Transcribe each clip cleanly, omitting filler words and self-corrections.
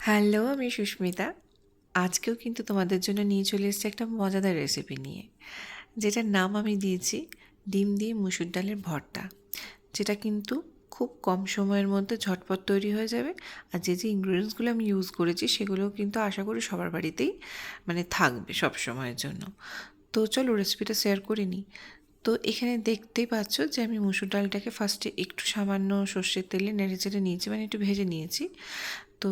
Hello, আমি সুস্মিতা। আজকেও কিন্তু তোমাদের জন্য নিয়ে চলে এসেছি একটা মজাদার রেসিপি নিয়ে, যেটার নাম আমি দিয়েছি ডিম দিয়ে মুসুর ডালের ভর্তা। যেটা কিন্তু খুব কম সময়ের মধ্যে ঝটপট তৈরি হয়ে যাবে। আর যে যে ইনগ্রিডিয়েন্টসগুলো আমি ইউজ করেছি সেগুলোও কিন্তু আশা করি সবার বাড়িতেই থাকবে সব সময়ের জন্য। তো চলো রেসিপিটা শেয়ার করে নিই। তো এখানে দেখতেই পাচ্ছ যে আমি মুসুর ডালটাকে ফার্স্টে একটু সামান্য সর্ষের তেলে নেড়েচেড়ে নিয়েছি, একটু ভেজে নিয়েছি। তো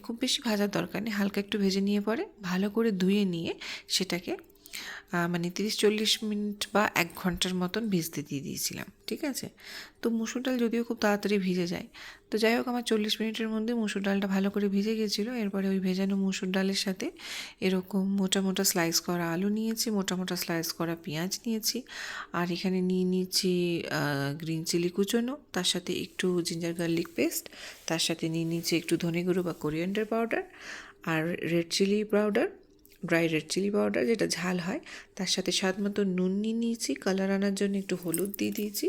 খুব বেশি ভাজার দরকার নেই, হালকা একটু ভেজে নিয়ে পরে ভালো করে ধুয়ে নিয়ে সেটাকে 30-40 মিনিট বা 1 ঘন্টার মতন ভিজতে দিয়ে দিয়েছিলাম। ঠিক আছে, তো মুসুর ডাল যদিও খুব তাড়াতাড়ি ভিজে যায়, তো যাই হোক আমার 40 মিনিটের মধ্যে মুসুর ডালটা ভালো করে ভিজে গিয়েছিলো। এরপরে ওই ভেজানো মুসুর ডালের সাথে এরকম মোটা মোটা স্লাইস করা আলু নিয়েছি, মোটা মোটা স্লাইস করা পেঁয়াজ নিয়েছি, আর এখানে নিয়ে নিয়েছি গ্রিন চিলি কুচোনো, তার সাথে একটু জিঞ্জার গার্লিক পেস্ট, তার সাথে নিয়ে নিয়েছি একটু ধনে গুঁড়ো বা কোরিয়ান্ডার পাউডার, আর red chilli powder, dry red chilli powder যেটা ঝাল হয়, তার সাথে স্বাদ মতো নুন নিয়ে নিয়েছি, কালার আনার জন্য একটু হলুদ দিয়ে দিয়েছি,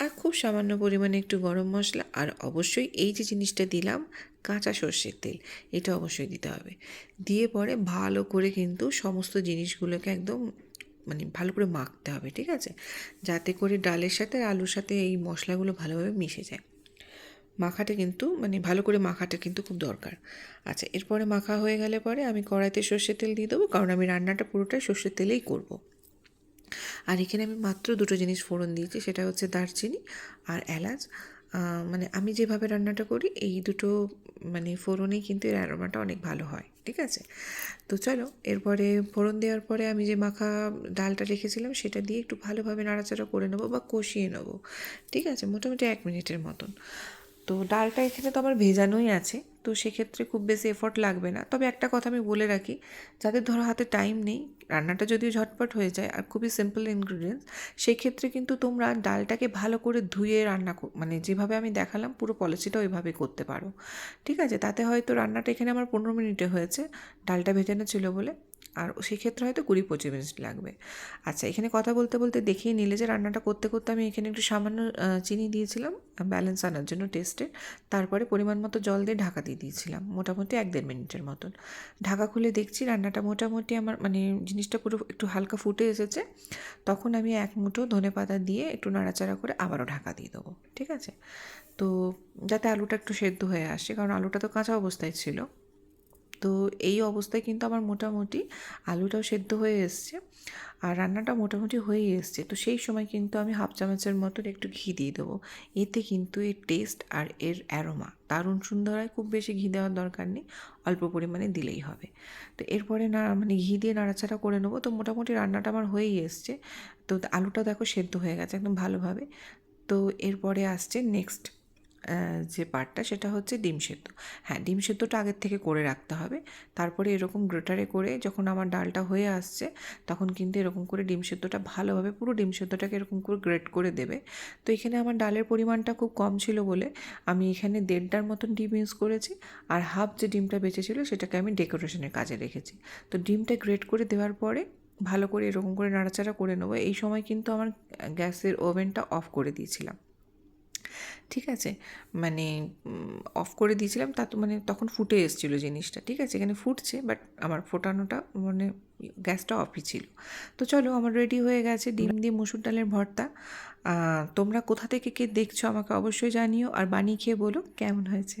আর খুব সামান্য পরিমাণে একটু গরম মশলা, আর অবশ্যই এই যে জিনিসটা দিলাম কাঁচা সর্ষের তেল, এটা অবশ্যই দিতে হবে। দিয়ে পরে ভালো করে কিন্তু সমস্ত জিনিসগুলোকে একদম ভালো করে মাখতে হবে। ঠিক আছে, যাতে করে ডালের সাথে আর আলুর সাথে এই মশলাগুলো ভালোভাবে মিশে যায়। মাখাটা কিন্তু ভালো করে মাখাটা কিন্তু খুব দরকার। আচ্ছা, এরপরে মাখা হয়ে গেলে পরে আমি কড়াইতে সর্ষের তেল দিয়ে দেবো, কারণ আমি রান্নাটা পুরোটাই সর্ষের তেলেই করব। আর এখানে আমি মাত্র দুটো জিনিস ফোড়ন দিয়েছি, সেটা হচ্ছে দারচিনি আর এলাচ। আমি যেভাবে রান্নাটা করি এই দুটো ফোড়নেই কিন্তু এর অ্যারোমাটা অনেক ভালো হয়। ঠিক আছে, তো চলো এরপরে ফোড়ন দেওয়ার পরে আমি যে মাখা ডালটা রেখেছিলাম সেটা দিয়ে একটু ভালোভাবে নাড়াচাড়া করে নেবো বা কষিয়ে নেবো। ঠিক আছে, মোটামুটি 1 মিনিটের মতন। তো ডালটা এখানে তো আমার ভেজানোই আছে, তো সেক্ষেত্রে খুব বেশি এফর্ট লাগবে না। তবে একটা কথা আমি বলে রাখি, যাদের ধরো হাতে টাইম নেই, রান্নাটা যদিও ঝটপট হয়ে যায় আর খুবই সিম্পল ইনগ্রিডিয়েন্টস, সেই ক্ষেত্রে কিন্তু তোমরা ডালটাকে ভালো করে ধুয়ে রান্না যেভাবে আমি দেখালাম পুরো পলিসিটা ওইভাবে করতে পারো। ঠিক আছে, তাতে হয়তো রান্নাটা এখানে আমার 15 মিনিটে হয়েছে, ডালটা ভেজানো ছিল বলে, আর সেক্ষেত্রে হয়তো 20-25 মিনিট লাগবে। আচ্ছা, এখানে কথা বলতে বলতে দেখিয়ে নিলে যে রান্নাটা করতে করতে আমি এখানে একটু সামান্য চিনি দিয়েছিলাম ব্যালেন্স আনার জন্য টেস্টে। তারপরে পরিমাণ মতো জল দিয়ে ঢাকা দিয়ে দিয়েছিলাম মোটামুটি 1-1.5 মিনিটের মতন। ঢাকা খুলে দেখছি রান্নাটা মোটামুটি আমার জিনিসটা পুরো একটু হালকা ফুটে এসেছে। তখন আমি 1 মুঠো ধনেপাতা দিয়ে একটু নাড়াচাড়া করে আবারও ঢাকা দিয়ে দেবো। ঠিক আছে, তো যাতে আলুটা একটু সেদ্ধ হয়ে আসে, কারণ আলুটা তো কাঁচা অবস্থায় ছিল। তো এই অবস্থায় কিন্তু আমার মোটামুটি আলুটাও সেদ্ধ হয়ে এসছে আর রান্নাটা মোটামুটি হয়েই এসছে। তো সেই সময় কিন্তু আমি হাফ চামচের মতন একটু ঘি দিয়ে দেবো। এতে কিন্তু এর টেস্ট আর এর অ্যারোমা দারুণ সুন্দর হয়। খুব বেশি ঘি দেওয়ার দরকার নেই, অল্প পরিমাণে দিলেই হবে। তো এরপরে না ঘি দিয়ে নাড়াচাড়া করে নেবো। তো মোটামুটি রান্নাটা আমার হয়েই এসছে। তো আলুটা দেখো সেদ্ধ হয়ে গেছে একদম ভালোভাবে। তো এরপরে আসছে নেক্সট যে পার্টটা, সেটা হচ্ছে ডিম সেদ্ধ। হ্যাঁ, ডিম সেদ্ধটা আগের থেকে করে রাখতে হবে। তারপরে এরকম গ্রেটারে করে যখন আমার ডালটা হয়ে আসছে, তখন কিন্তু এরকম করে ডিম সেদ্ধটা ভালোভাবে পুরো ডিম সেদ্ধটাকে এরকম করে গ্রেট করে দেবে। তো এখানে আমার ডালের পরিমাণটা খুব কম ছিল বলে আমি এখানে 1.5টার মতন ডিম ইউজ করেছি, আর হাফ যে ডিমটা বেঁচেছিল সেটাকে আমি ডেকোরেশনের কাজে রেখেছি। তো ডিমটা গ্রেট করে দেওয়ার পরে ভালো করে এরকম করে নাড়াচাড়া করে নেবো। এই সময় কিন্তু আমার গ্যাসের ওভেনটা অফ করে দিয়েছিলাম। ঠিক আছে, মানে অফ করে দিয়েছিলাম, তা তো তখন ফুটে এসেছিলো জিনিসটা। ঠিক আছে, এখানে ফুটছে, বাট আমার ফোটানোটা গ্যাসটা অফই ছিল। তো চলো আমার রেডি হয়ে গেছে ডিম দিয়ে মুসুর ডালের ভর্তা। তোমরা কোথা থেকে কে দেখছো আমাকে অবশ্যই জানিও, আর বানিয়ে খেয়ে বলো কেমন হয়েছে।